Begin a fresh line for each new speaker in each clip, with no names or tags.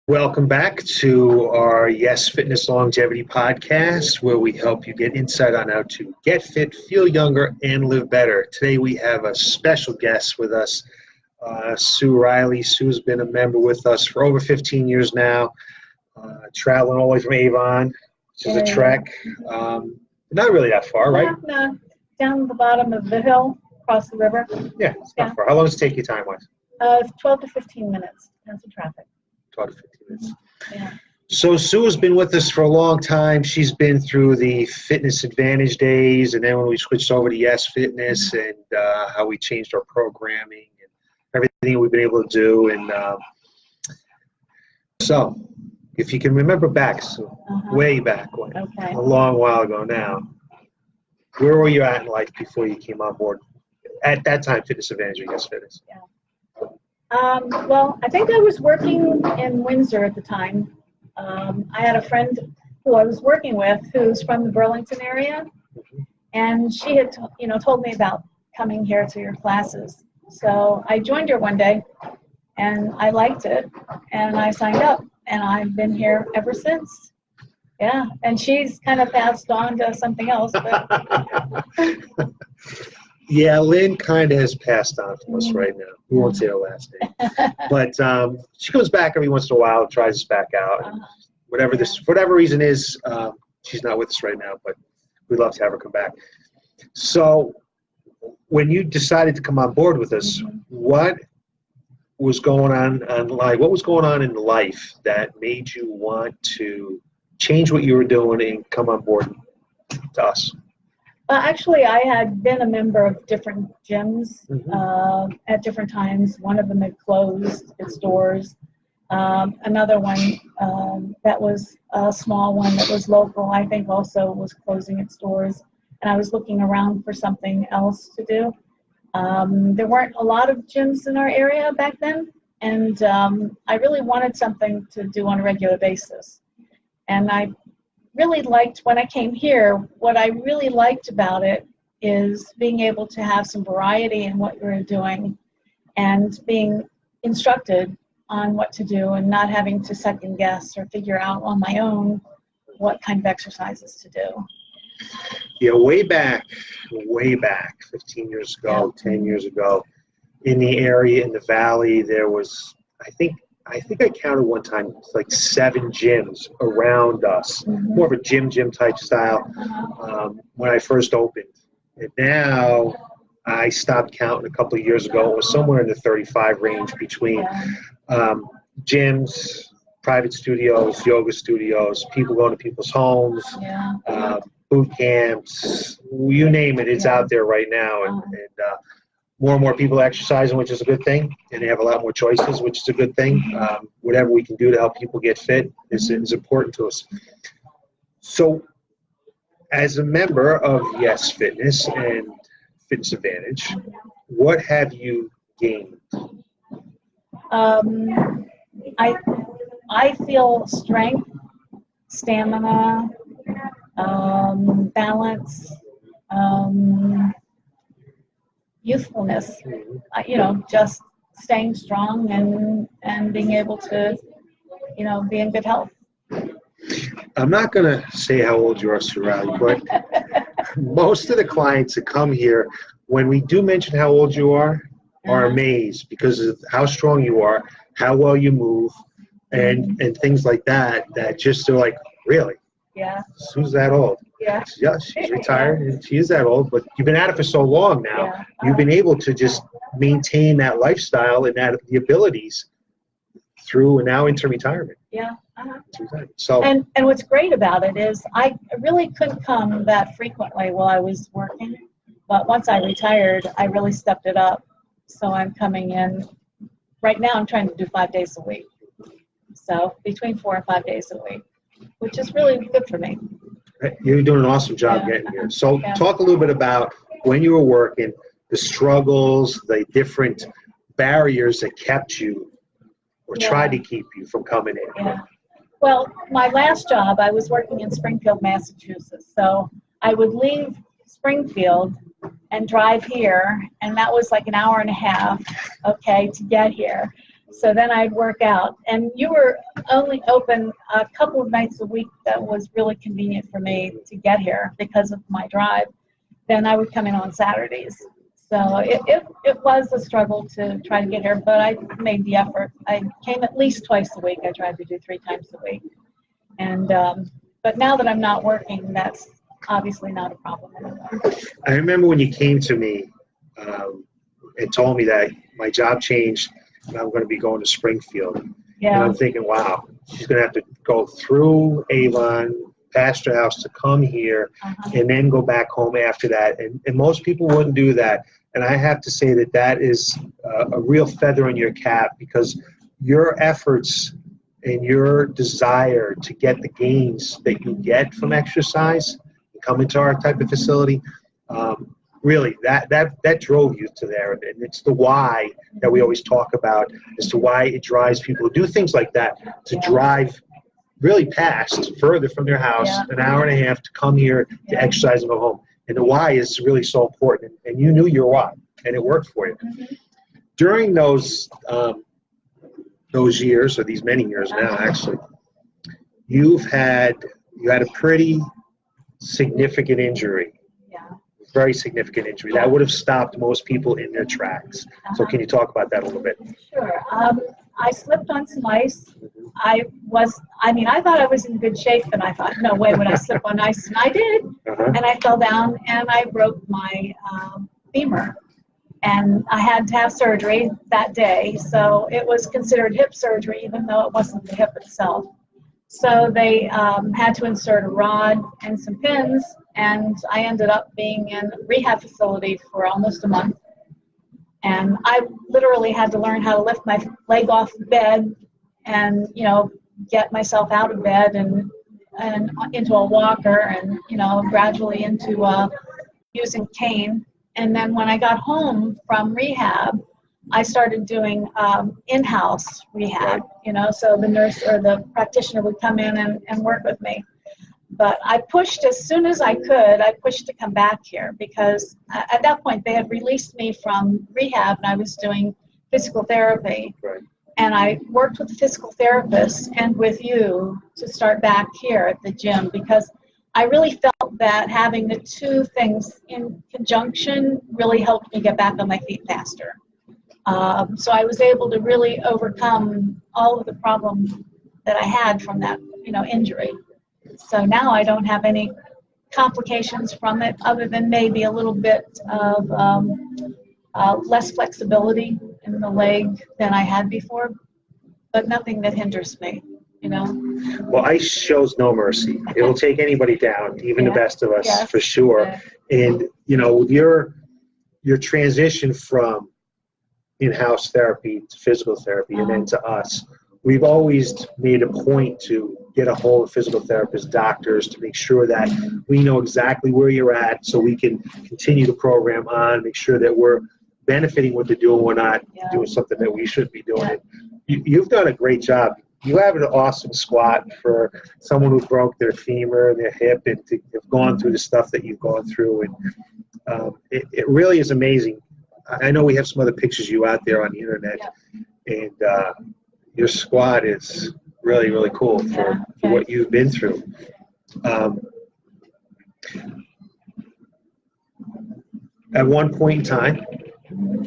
Welcome back to our Yes Fitness Longevity podcast, where we help you get insight on how to get fit, feel younger, and live better. Today we have a special guest with us, Sue Riley. Sue's been a member with us for over 15 years now, traveling all the way from Avon, which is a trek. Not really that far, right?
No, down the bottom of the hill, across the river.
Yeah, it's not far. How long does it take you time-wise?
12 to 15 minutes, depends on traffic.
12 to 15 minutes.
Yeah.
So Sue has been with us for a long time. She's been through the Fitness Advantage days, and then when we switched over to Y.E.S Fitness, and how we changed our programming and everything we've been able to do. And so, if you can remember back, way back, a long while ago now, where were you at in life before you came on board? At that time, Fitness Advantage or Y.E.S Fitness?
Yeah. Well, I think I was working in Windsor at the time. I had a friend who I was working with who's from the Burlington area, and she had told me about coming here to your classes. So I joined her one day, and I liked it, and I signed up, and I've been here ever since. Yeah, and she's kind of passed on to something else. But
yeah, Lynn kind of has passed on from us right now. We won't say her last name. But she comes back every once in a while, tries us back out. And whatever reason is, she's not with us right now, but we'd love to have her come back. So when you decided to come on board with us, what was going on what was going on in life that made you want to change what you were doing and come on board to us?
Actually, I had been a member of different gyms at different times. One of them had closed its doors. Another one that was a small one that was local, I think also was closing its doors. And I was looking around for something else to do. There weren't a lot of gyms in our area back then. And I really wanted something to do on a regular basis. And I really liked, when I came here, what I really liked about it is being able to have some variety in what you're doing and being instructed on what to do and not having to second guess or figure out on my own what kind of exercises to do.
Yeah, way back, 15 years ago, 10 years ago, in the area, in the valley, there was, I think I counted one time, like 7 gyms around us, more of a gym type style when I first opened. And now I stopped counting a couple of years ago. It was somewhere in the 35 range between gyms, private studios, yoga studios, people going to people's homes, boot camps, you name it, it's out there right now. And more and more people are exercising, which is a good thing, and they have a lot more choices, which is a good thing. Whatever we can do to help people get fit is important to us. So as a member of Y.E.S Fitness and Fitness Advantage, what have you gained?
I feel strength, stamina, balance, youthfulness, just staying strong and being able to, be in good health.
I'm not going to say how old you are, Sue Riley, but most of the clients that come here, when we do mention how old you are amazed because of how strong you are, how well you move, and things like that, that just they're like, really?
Yeah.
Sue's that old?
Yeah.
Yeah, she's retired and she is that old, but you've been at it for so long now.
Yeah.
You've been able to just maintain that lifestyle and that the abilities through and now into retirement.
Yeah.
So
and what's great about it is I really couldn't come that frequently while I was working, but once I retired, I really stepped it up. So I'm coming in. Right now, I'm trying to do 5 days a week. So between 4 and 5 days a week, which is really good for me.
You're doing an awesome job getting here. So talk a little bit about when you were working, the struggles, the different barriers that kept you or tried to keep you from coming in.
Yeah. Well, my last job, I was working in Springfield, Massachusetts. So I would leave Springfield and drive here, and that was like an hour and a half, to get here. So then I'd work out. And you were only open a couple of nights a week. That was really convenient for me to get here because of my drive. Then I would come in on Saturdays. So it was a struggle to try to get here, but I made the effort. I came at least twice a week. I tried to do 3 times a week. And but now that I'm not working, that's obviously not a problem anymore.
I remember when you came to me and told me that my job changed and I'm going to be going to Springfield.
Yeah.
And I'm thinking, wow, she's going to have to go through Avon, past her house to come here, and then go back home after that. And most people wouldn't do that. And I have to say that that is a real feather in your cap, because your efforts and your desire to get the gains that you get from exercise and coming to our type of facility, really, that drove you to there. And it's the why that we always talk about as to why it drives people to do things like that, to drive really past, further from their house, an hour and a half to come here to exercise and go home. And the why is really so important. And you knew your why, and it worked for you. During those years, or these many years now, actually, you had a pretty significant injury. Very significant injury that would have stopped most people in their tracks. So can you talk about that a little bit?
Sure. I slipped on some ice. I thought I was in good shape, and I thought, no way would I slip on ice, and I did. And I fell down, and I broke my femur. And I had to have surgery that day, so it was considered hip surgery, even though it wasn't the hip itself. So they had to insert a rod and some pins, and I ended up being in a rehab facility for almost a month. And I literally had to learn how to lift my leg off the bed and, get myself out of bed and into a walker and, gradually into using cane. And then when I got home from rehab, I started doing in-house rehab, so the nurse or the practitioner would come in and work with me. But I pushed as soon as I could. I pushed to come back here because at that point they had released me from rehab and I was doing physical therapy. Right. And I worked with the physical therapist and with you to start back here at the gym because I really felt that having the two things in conjunction really helped me get back on my feet faster. So I was able to really overcome all of the problems that I had from that, injury. So now I don't have any complications from it other than maybe a little bit of less flexibility in the leg than I had before, but nothing that hinders me,
Well, ice shows no mercy. It will take anybody down, even the best of us, for sure. Yeah. And, with your transition from in-house therapy to physical therapy and then to us, we've always made a point to get a hold of physical therapists, doctors, to make sure that we know exactly where you're at so we can continue the program on, make sure that we're benefiting what they're doing, we're not doing something that we shouldn't be doing. You've done a great job. You have an awesome squat for someone who broke their femur, their hip, and to have gone through the stuff that you've gone through. And it really is amazing. I know we have some other pictures of you out there on the internet, and your squat is really, really cool for what you've been through. At one point in time,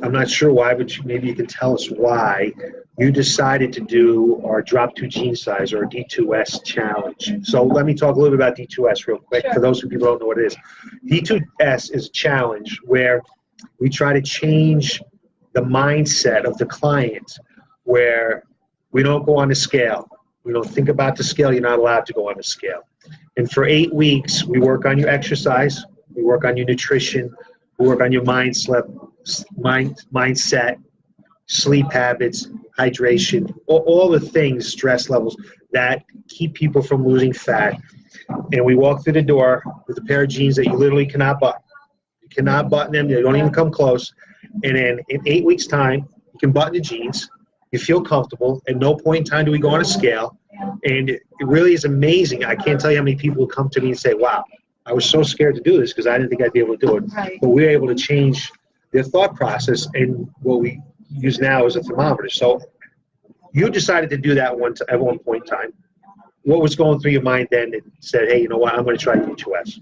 I'm not sure why, but maybe you can tell us why you decided to do our Drop 2 Gene Size or D2S challenge. So let me talk a little bit about D2S real quick for those who people don't know what it is. D2S is a challenge where we try to change the mindset of the client where we don't go on the scale. We don't think about the scale. You're not allowed to go on the scale. And for 8 weeks, we work on your exercise. We work on your nutrition. We work on your mindset, sleep habits, hydration, all the things, stress levels that keep people from losing fat. And we walk through the door with a pair of jeans that you literally cannot button. You cannot button them. They don't even come close. And then in 8 weeks' time, you can button the jeans. You feel comfortable. At no point in time do we go on a scale. And it really is amazing. I can't tell you how many people will come to me and say, wow, I was so scared to do this because I didn't think I'd be able to do it. Right. But we were able to change their thought process, and what we use now is a thermometer. So you decided to do that at one point in time. What was going through your mind then that said, hey, you know what, I'm going to try Y.E.S?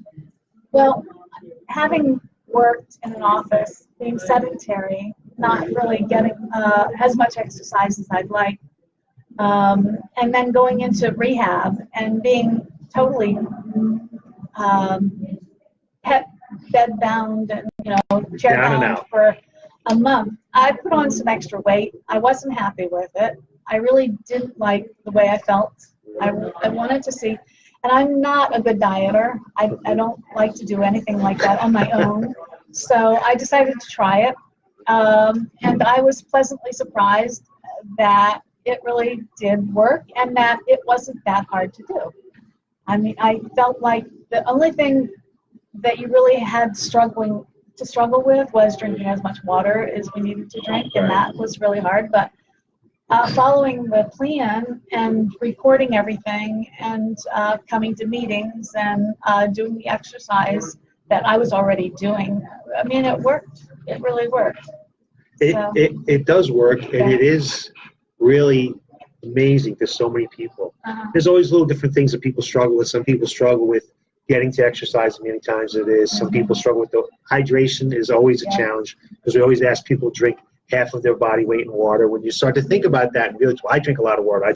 Well, having worked in an office, being sedentary, not really getting as much exercise as I'd like, and then going into rehab and being totally bed bound and chair bound for a month. I put on some extra weight. I wasn't happy with it. I really didn't like the way I felt. I wanted to see, and I'm not a good dieter. I don't like to do anything like that on my own. So I decided to try it, and I was pleasantly surprised that it really did work and that it wasn't that hard to do. I mean, I felt like the only thing that you really had to struggle with was drinking as much water as we needed to drink, and that was really hard. But following the plan and recording everything and coming to meetings and doing the exercise that I was already doing, I mean, it worked. It really worked.
It does work, and it is really amazing to so many people. There's always little different things that people struggle with. Some people struggle with getting to exercise many times it is. Some people struggle with the hydration is always a challenge, because we always ask people to drink half of their body weight in water. When you start to think about that and realize, well, I drink a lot of water,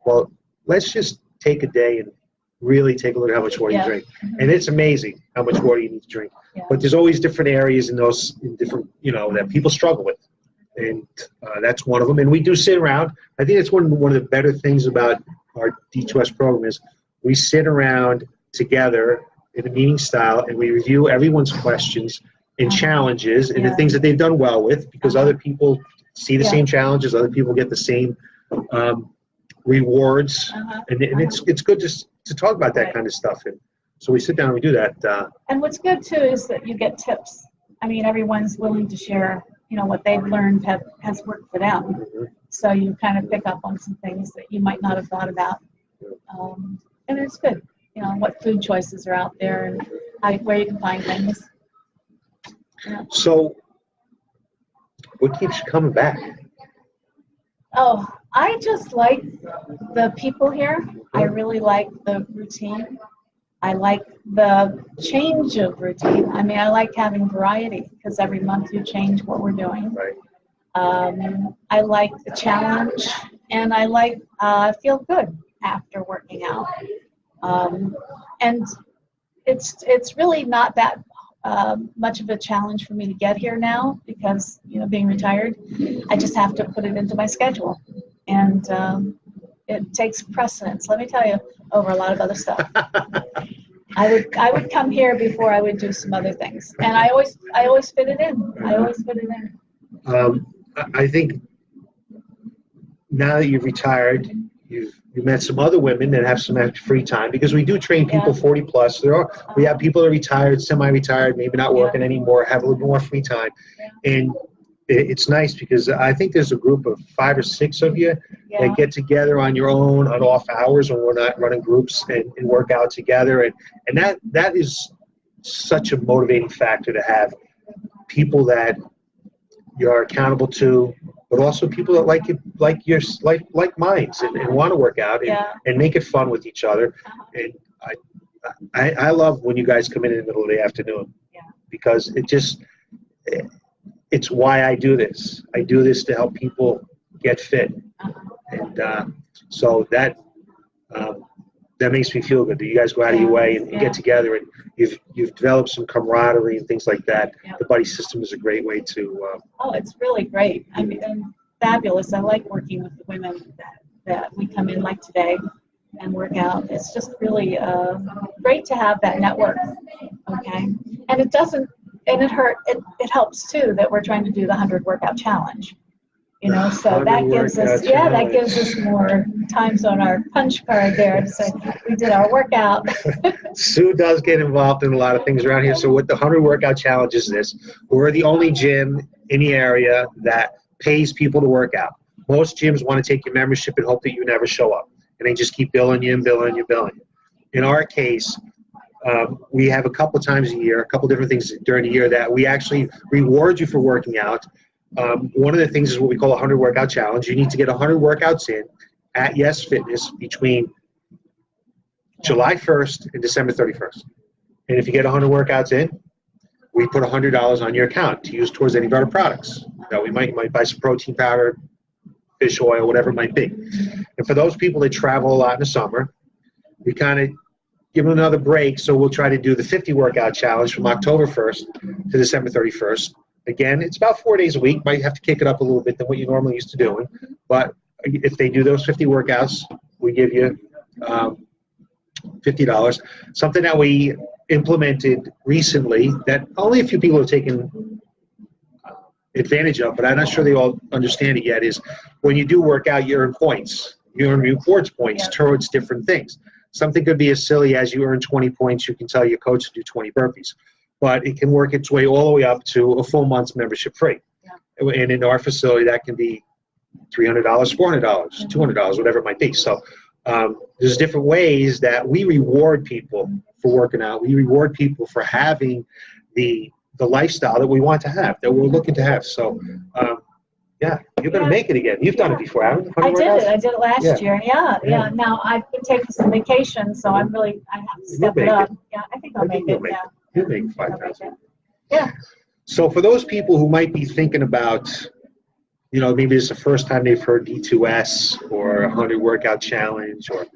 well, let's just take a day and really take a look at how much water you drink. And it's amazing how much water you need to drink. But there's always different areas in different, that people struggle with. And that's one of them. And we do sit around. I think that's one of the better things about our Y.E.S program is we sit around together in a meeting style and we review everyone's questions and challenges and the things that they've done well with, because other people see the same challenges, other people get the same rewards, and it's good to talk about that kind of stuff. And so we sit down and we do that.
And what's good too is that you get tips. I mean, everyone's willing to share, what they've learned has worked for them. So you kind of pick up on some things that you might not have thought about. And it's good, what food choices are out there and where you can find things.
So what keeps you coming back?
Oh, I just like the people here. I really like the routine. I like the change of routine. I mean, I like having variety because every month you change what we're doing.
Right.
I like the challenge, and I feel good after working out. And it's really not that much of a challenge for me to get here now because, being retired, I just have to put it into my schedule. And it takes precedence, let me tell you, over a lot of other stuff. I would come here before I would do some other things. And I always fit it in.
I think now that you've retired, you met some other women that have some extra free time, because we do train people 40 plus. We have people that are retired, semi-retired, maybe not working anymore, have a little bit more free time. And it's nice because I think there's a group of 5 or 6 of you that get together on your own on off hours when we're not running groups and work out together. And that is such a motivating factor to have people that you're accountable to, but also people that like minds and want to work out and make it fun with each other. And I love when you guys come in the middle of the afternoon because it's why I do this. I do this to help people get fit. And so that makes me feel good that you guys go out of your way and get together, and you've developed some camaraderie and things like that. The buddy system is a great way to.
It's really great. I mean, fabulous. I like working with the women that we come in like today and work out. It's just really great to have that network. Okay, and it doesn't. And it helps too that we're trying to do the 100 workout challenge. So that gives us more times on our punch card there to say we did our workout.
Sue does get involved in a lot of things around here. So what the 100 workout challenge is this: we're the only gym in the area that pays people to work out. Most gyms want to take your membership and hope that you never show up, and they just keep billing you. In our case, we have a couple times a year, a couple different things during the year that we actually reward you for working out. one of the things is what we call a 100 workout challenge. You need to get 100 workouts in at Y.E.S Fitness between July 1st and December 31st. And if you get 100 workouts in, we put $100 on your account to use towards any of our products. Now, we might buy some protein powder, fish oil, whatever it might be. And for those people that travel a lot in the summer, we kind of give them another break. So we'll try to do the 50 workout challenge from October 1st to December 31st. Again, it's about 4 days a week. Might have to kick it up a little bit than what you normally used to doing. But if they do those 50 workouts, we give you $50. Something that we implemented recently that only a few people have taken advantage of, but I'm not sure they all understand it yet, is when you do work out, you earn points. You earn rewards points towards different things. Something could be as silly as you earn 20 points, you can tell your coach to do 20 burpees. But it can work its way all the way up to a full month's membership free. Yeah. And in our facility, that can be $300, $400, $200, whatever it might be. So there's different ways that we reward people for working out. We reward people for having the lifestyle that we want to have, that we're looking to have. So, yeah, you're going to make it again. You've done it before, haven't you?
I did it last year. Yeah. Now, I've been taking some vacation, so I have to step it up. Yeah, I think I'll make it. Yeah.
You'll make 5,000.
Yeah.
So for those people who might be thinking about, maybe it's the first time they've heard D2S or 100 workout challenge, or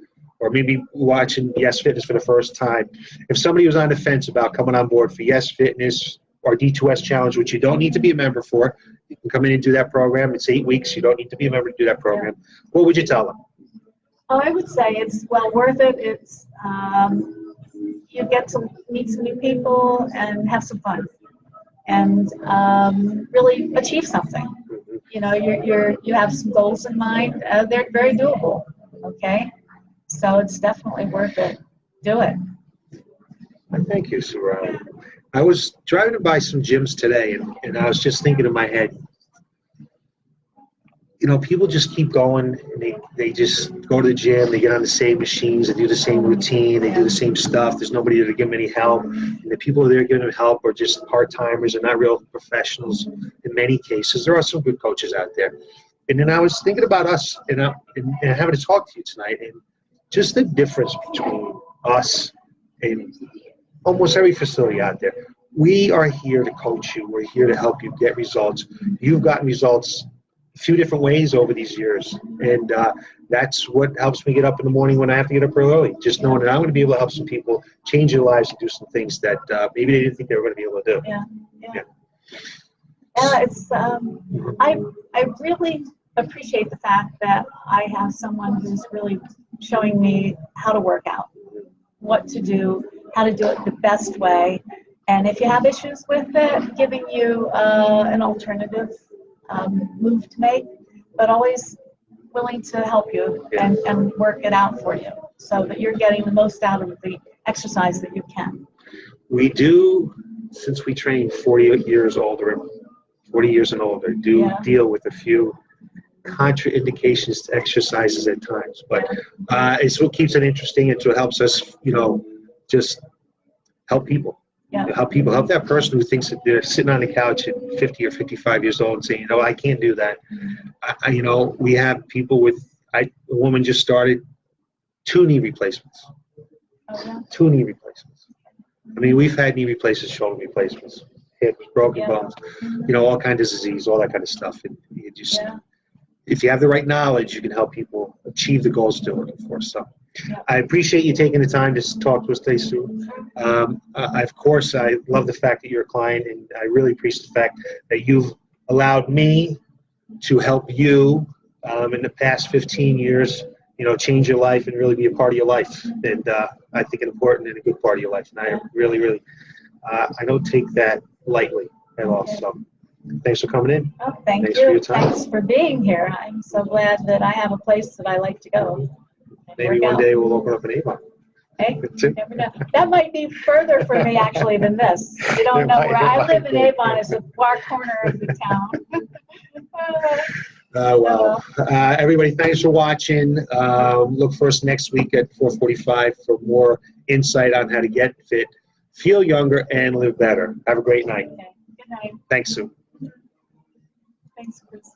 maybe watching Y.E.S Fitness for the first time. If somebody was on the fence about coming on board for Y.E.S Fitness or D2S challenge, which you don't need to be a member for, you can come in and do that program. It's 8 weeks. You don't need to be a member to do that program. What would you tell them?
Oh, I would say it's well worth it. It's you get to meet some new people and have some fun, and really achieve something. You have some goals in mind. They're very doable. Okay, so it's definitely worth it. Do it.
Thank you, Sarah. I was driving by some gyms today, and I was just thinking in my head, people just keep going, and they just go to the gym, they get on the same machines, they do the same routine, they do the same stuff. There's nobody there to give them any help. And the people who are there giving them help are just part-timers and not real professionals in many cases. There are some good coaches out there. And then I was thinking about us and having to talk to you tonight, and just the difference between us and almost every facility out there. We are here to coach you. We're here to help you get results. You've gotten results a few different ways over these years, and that's what helps me get up in the morning when I have to get up early, just knowing that I'm going to be able to help some people change their lives and do some things that maybe they didn't think they were going to be able to do.
Yeah. It's I really appreciate the fact that I have someone who's really showing me how to work out, what to do, how to do it the best way, and if you have issues with it, giving you an alternative move to make, but always willing to help you and work it out for you so that you're getting the most out of the exercise that you can.
We do, since we train 40 years and older, deal with a few contraindications to exercises at times, but it's what keeps it interesting, and so it helps us, just help people. Help that person who thinks that they're sitting on the couch at 50 or 55 years old and saying, I can't do that. We have people a woman just started 2 knee replacements.
Oh, yeah.
2 knee replacements. I mean, we've had knee replacements, shoulder replacements, hips, broken bones, all kinds of disease, all that kind of stuff. And you just, if you have the right knowledge, you can help people achieve the goals they're looking for. So I appreciate you taking the time to talk to us today, Sue. Of course, I love the fact that you're a client, and I really appreciate the fact that you've allowed me to help you in the past 15 years, change your life and really be a part of your life. And I think an important and a good part of your life. And I really, really, I don't take that lightly at all. So thanks for coming in.
Oh, thanks you.
For your time.
Thanks for being here. I'm so glad that I have a place that I like to go.
Maybe one day we'll open up an Avon.
Hey, never know. That might be further from me actually than this. You don't know where I live in Avon. It's a far corner of the town.
Everybody, thanks for watching. Look for us next week at 4:45 for more insight on how to get fit, feel younger, and live better. Have a great night.
Okay. Good night.
Thanks, Sue.
Thanks, Chris.